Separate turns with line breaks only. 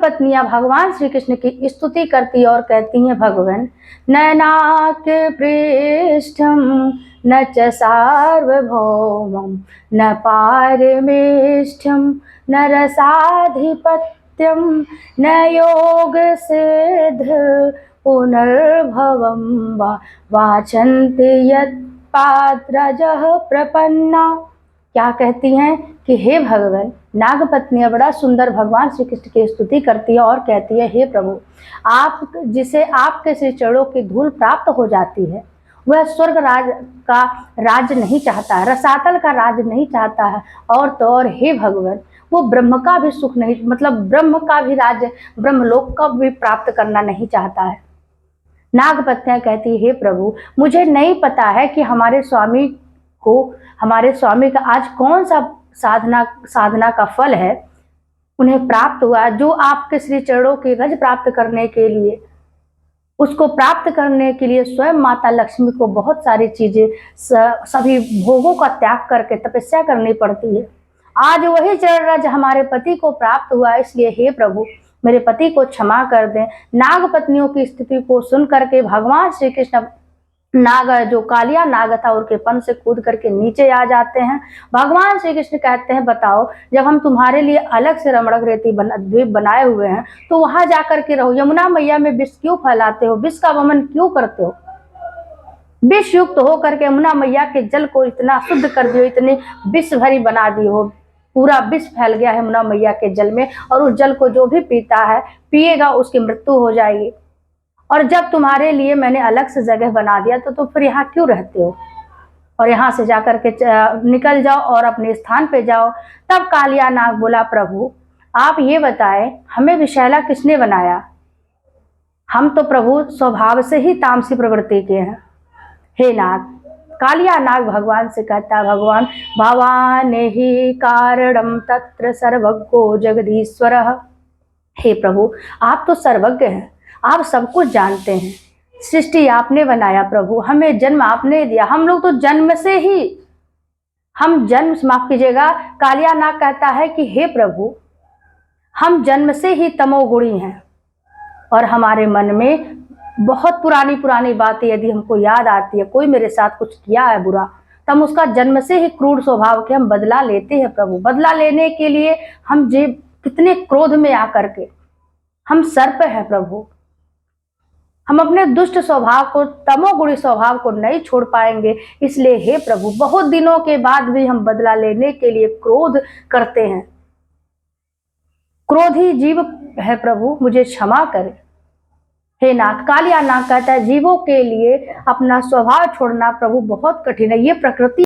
पत्नियां भगवान श्री कृष्ण की स्तुति करती और कहती हैं, भगवान नैनाक पृष्ठम न च सार्वभौमम न पारमेष्ठम न रसाधिपत्यम न योग सिद्ध पुनर्भवम वाचन्ते यत् पात्रजः प्रपन्ना। क्या कहती हैं कि हे भगवान, नागपत्नियां बड़ा सुंदर भगवान श्री कृष्ण की स्तुति करती है और कहती है, हे प्रभु, आप जिसे आपके श्री चरणों की धूल प्राप्त हो जाती है वह स्वर्ग राज का राज नहीं चाहता है, रसातल का राज नहीं चाहता है, और तो और हे भगवान, वो ब्रह्म का भी सुख नहीं, मतलब ब्रह्म का भी राज्य, ब्रह्मलोक का भी प्राप्त करना नहीं चाहता है। नागपत्नियां कहती, हे प्रभु, मुझे नहीं पता है कि हमारे स्वामी का आज कौन सा साधना का फल है उन्हें प्राप्त हुआ, जो आपके श्री चरणों की रज प्राप्त करने के लिए, उसको प्राप्त करने के लिए स्वयं माता लक्ष्मी को बहुत सारी चीजें, सभी भोगों का त्याग करके तपस्या करनी पड़ती है। आज वही चरण रज हमारे पति को प्राप्त हुआ, इसलिए हे प्रभु, मेरे पति को क्षमा कर दें। नागपत्नियों की स्थिति को सुन करके भगवान श्री कृष्ण नाग, जो कालिया नाग था, उनके पन से कूद करके नीचे आ जाते हैं। भगवान श्री कृष्ण कहते हैं, बताओ, जब हम तुम्हारे लिए अलग से रमणक रेती द्वीप बनाए हुए हैं तो वहां जाकर के रहो, यमुना मैया में विष क्यों फैलाते हो, विष का वमन क्यों करते हो, विष युक्त होकर के यमुना मैया के जल को इतना शुद्ध कर दियो, इतनी विष भरी बना दी हो, पूरा विष फैल गया है यमुना मैया के जल में, और उस जल को जो भी पीता है, पिएगा, उसकी मृत्यु हो जाएगी। और जब तुम्हारे लिए मैंने अलग से जगह बना दिया तो तुम फिर यहाँ क्यों रहते हो, और यहाँ से जाकर के निकल जाओ और अपने स्थान पे जाओ। तब कालिया नाग बोला, प्रभु आप ये बताएं, हमें विषैला किसने बनाया, हम तो प्रभु स्वभाव से ही तामसी प्रवृत्ति के हैं। हे नाग, कालिया नाग भगवान से कहता, भगवान, भवान ही कारणम तत्र सर्वज्ञो जगदीश्वरः। हे प्रभु, आप तो सर्वज्ञ हैं, आप सब कुछ जानते हैं, सृष्टि आपने बनाया प्रभु, हमें जन्म आपने दिया, हम लोग तो जन्म से ही, माफ कीजिएगा, कालिया नाग कहता है कि हे प्रभु, हम जन्म से ही तमोगुणी हैं, और हमारे मन में बहुत पुरानी पुरानी बातें यदि हमको याद आती है, कोई मेरे साथ कुछ किया है बुरा, तो हम उसका जन्म से ही क्रूर स्वभाव के हम बदला लेते हैं प्रभु। बदला लेने के लिए हम कितने क्रोध में आकर के हम सर्प हैं प्रभु, हम अपने दुष्ट स्वभाव को, तमोगुणी स्वभाव को नहीं छोड़ पाएंगे, इसलिए हे प्रभु, बहुत दिनों के बाद भी हम बदला लेने के लिए क्रोध करते हैं, क्रोधी जीव है प्रभु, मुझे क्षमा करें। हे नाथ, कालिया नाग कहता है, जीवों के लिए अपना स्वभाव छोड़ना प्रभु बहुत कठिन है, ये प्रकृति